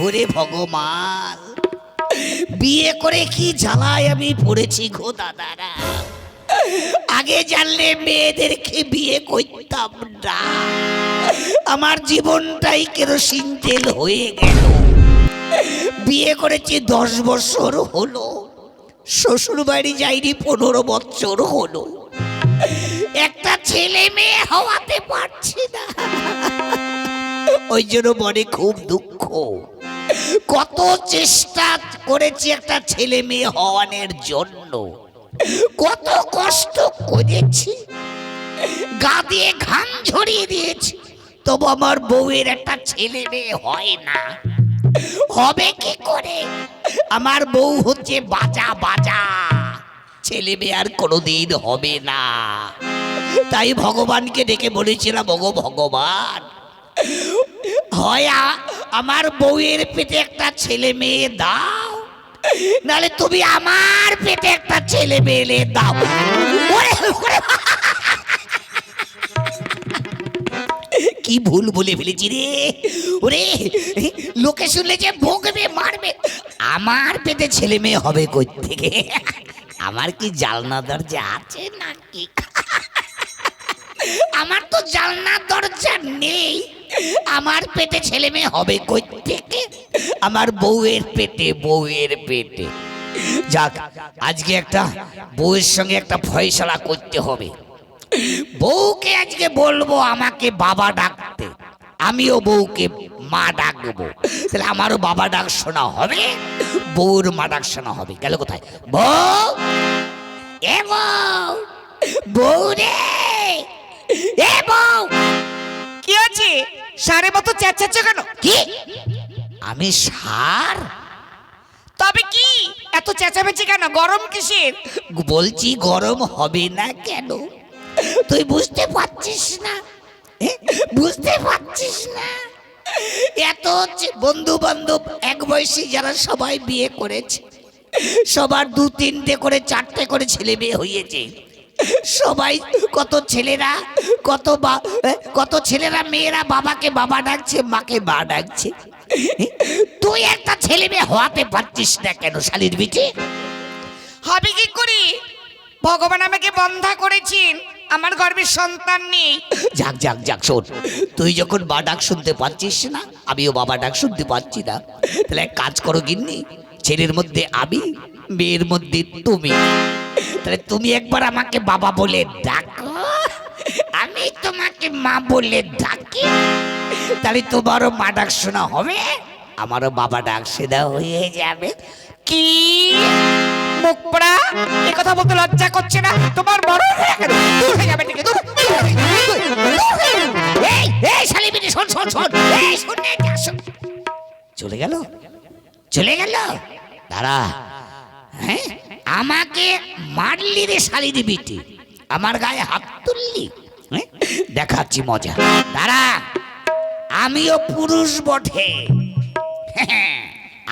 ওরে ভগবান, বিয়ে করে কি জ্বালায় আমি পড়েছি গো দাদারা। আগে জানলে মেয়েদেরকে বিয়ে করতাম না, আমার জীবনটাই কেরোসিন তেল হয়ে গেল। বিয়ে করেছি 10 বছর হলো, শ্বশুর বাড়ি যাইনি 15 বছর হলো, একটা ছেলে মেয়ে হওয়াতে পারছি না। ওই জন্য মনে খুব দুঃখ। কত চেষ্টা করেছি একটা ছেলে মেয়ে হওয়ানোর জন্য, কত কষ্ট করেছি, গা দিয়ে ঘাম ঝরিয়ে দিয়েছি, তবু আমার বউয়ের একটা ছেলে মেয়ে হয় না। হবে কি করে? আমার বউ হচ্ছে বাজা বাজা, ছেলে মেয়ে আর কোনোদিন হবে না। তাই ভগবানকে ডেকে বলেছিলাম, ওগো ভগবান, হয় আমার বউয়ের পেটে একটা ছেলে মেয়ে দাও, নাহলে তুমি আমার পেটে একটা ছেলে মেয়ে দাও। কি ভুল বলে ফেলেছি রে। ওরে, লোকে শুনলে যে ভোগবে মারবে, আমার পেটে ছেলে মেয়ে হবে কই থেকে? আমার কি জানলা দরজা আছে নাকি? আমার তো জানলা দরজা নেই, আমার পেটে ছেলে মেয়ে হবে কই থেকে? আমার বউয়ের পেটে, বউয়ের পেটে। যাক, আজকে একটা বউয়ের সঙ্গে একটা ফয়সালা করতে হবে। বউকে আজকে বলবো আমাকে বাবা ডাকতে, আমিও বউকে মা ডাকবো, তাহলে আমারও বাবা ডাক শোনা হবে, বউর মা ডাক শোনা হবে। গেল কোথায়? বউ, এ বউ, বউ রে, এ বউ। কি আছে? সারে মতো চেঁচাচ্ছ কেন? কি? আমি সার? তবে কি এত চেঁচামেচি কেন? গরম কিসের? বলছি গরম হবে না কেন? তুই বুঝতে পারছিস না? বুঝতে পারছিস না? এত বন্ধু বান্ধব এক বয়সী যারা সবাই বিয়ে করেছে, সবার 2-3টে করে 4টে করে ছেলে মেয়ে হয়েছে, সবাই কত ছেলেরা মেয়েরা বাবাকে বাবা ডাকছে, মাকে মা ডাকছে। তুই একটা ছেলে মেয়ে হওয়াতে পারছিস না কেন শালির বিটি? হবে কি করে? ভগবান আমাকে বন্ধা করেছেন, আমার গর্ভে সন্তান নেই। যাক যাক যাক, শোন, তুই যখন মা ডাক শুনতে পাচ্ছিস না, আমিও বাবা ডাক শুনতে পাচ্ছি না, তাহলে এক কাজ করো গিন্নি, ছেলের মধ্যে আমি, মেয়ের মধ্যে তুমি, তাহলে তুমি একবার আমাকে বাবা বলে ডাকো, আমি তোমাকে মা বলে ডাকি, তাহলে তোমারও মা ডাক শোনা হবে, আমারও বাবা ডাক শোনা হয়ে যাবে। কি মুখ পোড়া, এই কথা বলতে লজ্জা করছে না তোমার? বড় হয়ে গেল, দূর হয়ে যাবে থেকে, দূর। এই এই শালি বিটি, শোন শোন শোন, এই শোন না, শোন। চলে গেল, চলে গেল। দাঁড়া, হ্যাঁ, আমাকে মারলি রে শালি বিটি, আমার গায়ে হাত তুললি, হ্যাঁ, দেখাচ্ছি মজা। দাঁড়া, আমিও পুরুষ বটে,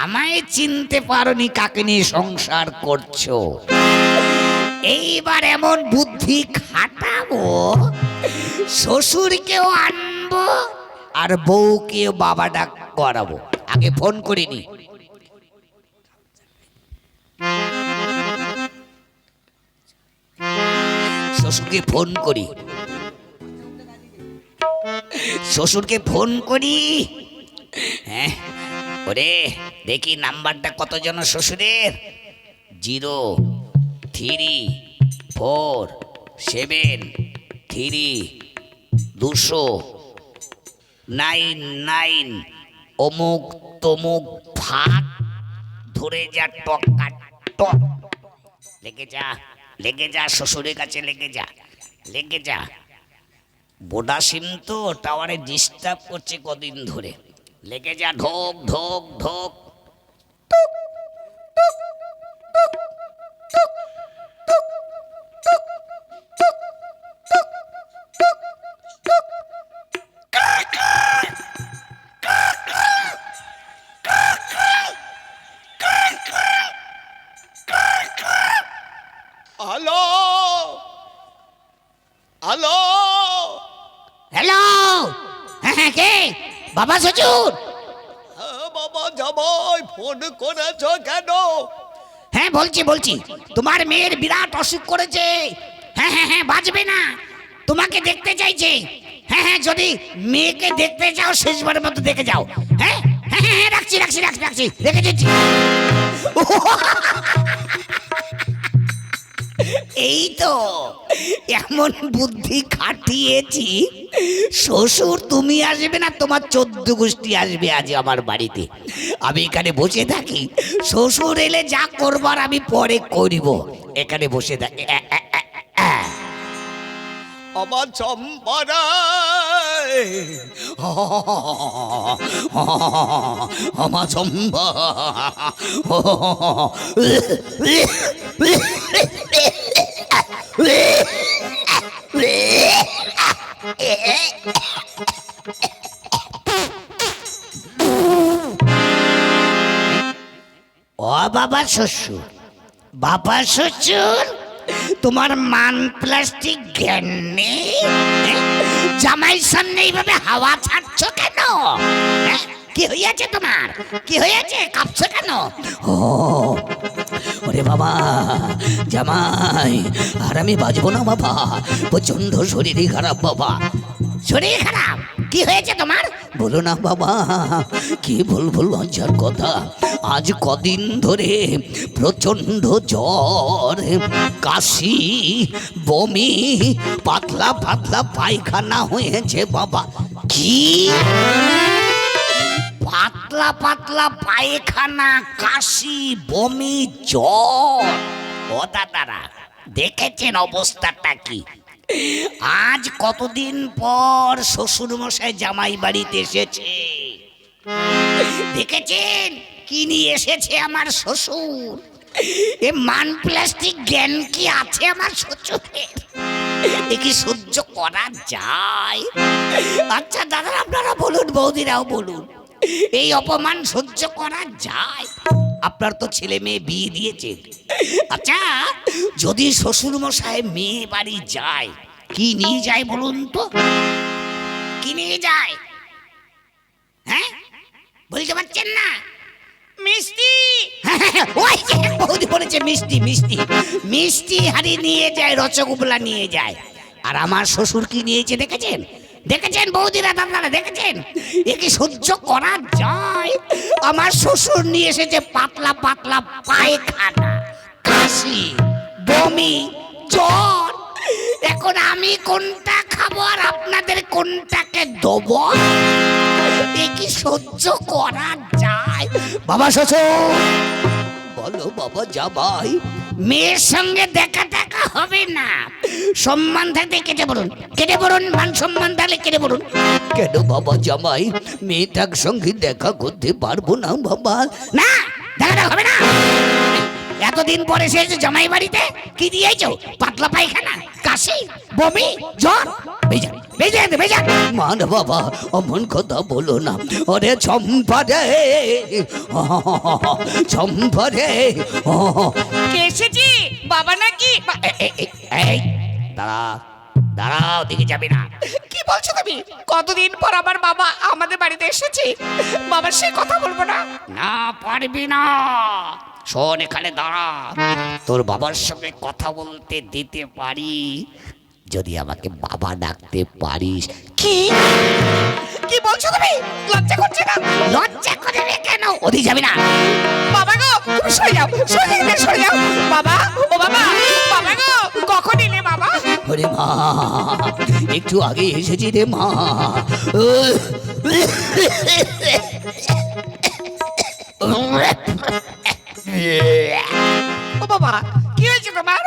আমায় চিনতে পারোনি, কাকে নিয়ে সংসার করছো। এইবার এমন বুদ্ধি খাটাবো, শ্বশুরকেও আনবো আর বউকেও বাবা ডাক করাবো। আগে ফোন করিনি, শ্বশুরকে ফোন করি, শ্বশুরকে ফোন করি। হ্যাঁ, ওরে দেখি নাম্বারটা কত জন শ্বশুরের। 034732999 অমুক তমুক ফাঁক ধরে যা, টকা টক, লেগে যা, লেগে যা, শ্বশুরের কাছে লেগে যা, লেগে যা। বোডা সিম তো টাওয়ারে ডিস্টার্ব করছে কদিন ধরে, লেগে যা, ঢোক ঢোক ঢোক। হ্যালো, হ্যালো, হ্যালো, হ্যাঁ কে? বাবা শ্বশুর? বাবা জামাই ফোন করেছ কেন? হ্যাঁ বলছি বলছি, তোমার মেয়ের বিরাট অসুখ করেছে। হ্যাঁ হ্যাঁ হ্যাঁ, বাঁচবে না, তোমাকে দেখতে চাইছে। হ্যাঁ হ্যাঁ, যদি মেয়েকে দেখতে চাও শেষবারের মতো দেখে যাও। হ্যাঁ হ্যাঁ হ্যাঁ হ্যাঁ, রাখছি রাখছি রাখছি রাখছি, দেখে যাচ্ছি। এই তো এমন বুদ্ধি খাটিয়েছি, শ্বশুর তুমি আসবে না, তোমার 14 গোষ্ঠী আসবে আজ আমার বাড়িতে। আমি এখানে বসে থাকি, শ্বশুর এলে যা করবার আমি পরে করিব। এখানে বসে থাকি। আমার চম্পারা, আমার চম্পা। ও বাবা শ্বশুর, বাবা শ্বশুর, তোমার মান প্লাস্টিক জ্ঞান নেই? জামাই সামনে এইভাবে হাওয়া ছাড়ছ কেন? কি হয়েছে তোমার? কি হয়েছে? কাঁপছো কেন? ও ওরে বাবা, জামাই আর আমি বাঁচবো না বাবা, প্রচন্ড শরীরই খারাপ বাবা। শরীর খারাপ? কি হয়েছে তোমার? বলো না বাবা, কি বলবো লজ্জার কথা। আজ কদিন ধরে প্রচন্ড জ্বর, কাশি, বমি, পাতলা পাতলা পায়খানা হয়েছে বাবা। কি পাতলা পাতলা পায়খানা, কাশি, বমি, জ্বর? ও দাদারা, দেখেছেন অবস্থাটা কি? আজ কতদিন পর শ্বশুর মশাই জামাই বাড়িতে এসেছে, দেখেছেন কি নিয়ে এসেছে আমার শ্বশুর? এ মান প্লাস্টিক জ্ঞান কি আছে আমার শ্বশুরের? এ কি সহ্য করা যায়? আচ্ছা দাদা আপনারা বলুন, বৌদিরাও বলুন, এই অপমান সহ্য করা যায়? আপনার তো ছেলে মেয়ে বিয়ে দিয়েছেন। আচ্ছা যদি শ্বশুর মশাই মেয়ে বাড়ি যায়, কি নিয়ে যায় বলুন তো? কি নিয়ে যায়? হ্যাঁ বলতে পারছেন না? মিষ্টি। ওই যে বৌদি বলেছে মিষ্টি, মিষ্টি মিষ্টি হাড়ি নিয়ে যায়, রসগোল্লা নিয়ে যায়। আর আমার শ্বশুর কি নিয়েছে দেখেছেন? দেখেছেন বৌদিরা দাদারা, দেখেছেন? এ কি সহ্য করা যায়? আমার শ্বশুর নিয়ে এসেছে পাতলা পাতলা পায়খানা, কাশি, বমি, জ্বর। এখন আমি কোনটা খাবো আর আপনাদের কোনটাকে দেবো? এ কি সহ্য করা যায়? বাবা শ্বশুর, বলো বাবা জামাই, মেয়ের সঙ্গে দেখা দেখা হবে না, সম্মান থাকতে কেটে বলুন, কেটে বলুন, মান সম্মান থাকলে কেটে বলুন। কেন বাবা জামাই, মেয়েটার সঙ্গে দেখা করতে পারবো না বাবা? না, দেখা হবে না। এতদিন পরে এসেছো জামাই বাড়িতে, কি দিয়েছো? পাতলা পায়খানা, কাশি, বমি, জ্বর। বেজা বেজা বেজা। মান বাবা অমন কথা বলো না। ওরে চম্পা রে, চম্পা রে। কে এসেছি? বাবা নাকি? এই দাঁড়া, দাঁড়াও, দিকে যাবি না। কি বলছো তুমি? কতদিন পর আমার বাবা আমাদের বাড়িতে এসেছে, বাবার সে কথা বলবো না? না পারবি না। শোন, এখানে দাঁড়া, তোর বাবার সঙ্গে কথা বলতে দিতে পারি যদি আমাকে বাবা ডাকতে পারিস। কি কি বলছো তুমি? লজ্জা করছে না? লজ্জা করবে কেন? ওদিকে যাবি না। বাবা গো, তুমি সরে যাও, সরে যাও, সরে যাও। বাবা, ও বাবা, বাবা গো, কখন এলে বাবা? ওরে মা, একটু আগে এসেছি রে মা। ও বাবা, কি হয়েছে তোমার?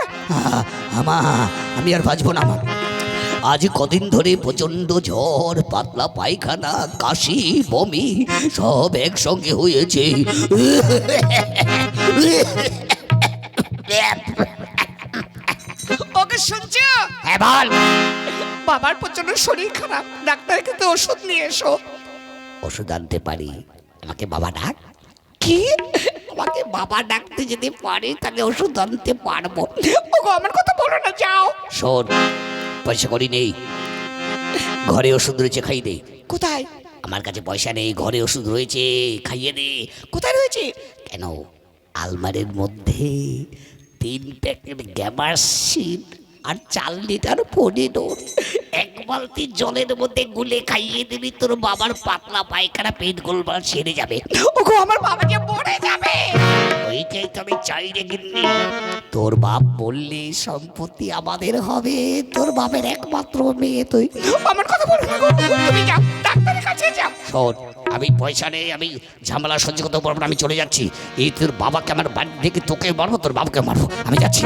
আমি আর বাঁচবো না। আমার আজ কদিন ধরে প্রচন্ড জ্বর, পাতলা পায়খানা, কাশি, বমি সব একসঙ্গে হয়েছে। ওকে শুনছো? হ্যাঁ বল। বাবার প্রচন্ড শরীর খারাপ, ডাক্তারের কাছে ওষুধ নিয়ে এসো। ওষুধ আনতে পারি? আমাকে বাবা ডাক। কি? আমাকে বাবা ডাকতে যদি পারি তাহলে ওষুধ আনতে পারবো। ওগো, আমার কথা বলো না, যাও। শোন, পয়সা করি নেই, ঘরে ওষুধ রয়েছে, খাই দে। কোথায়? আমার কাছে পয়সা নেই, ঘরে ওষুধ রয়েছে, খাইয়ে দে। কোথায় রয়েছে? কেন, আলমারির মধ্যে 3 প্যাকেট গ্যামাসিন আর 4 লিটার পনিডোর 1 বালতি জলের মধ্যে গুলে খাইয়ে দিবি, তোর বাবার পাতলা পায়খানা পেট গোলমাল সেরে যাবে। ওগো আমার বাবা যে মরে যাবে। ওইটাই তো আমি চাই রে গিন্নি। তোর বাপ বললি সম্পত্তি আমাদের হবে, তোর বাপের একমাত্র মেয়ে তুই। আমার কথা বলো না গো, তুমি যাও ডাক্তারের কাছে যাও। শোন, আমি পয়সা নেই, আমি ঝামেলা সহ্য করতে পারবো না, আমি চলে যাচ্ছি। এই তোর বাবাকে আমার বাড়ি থেকে তোকে মারবো, তোর বাবাকে মারবো, আমি যাচ্ছি।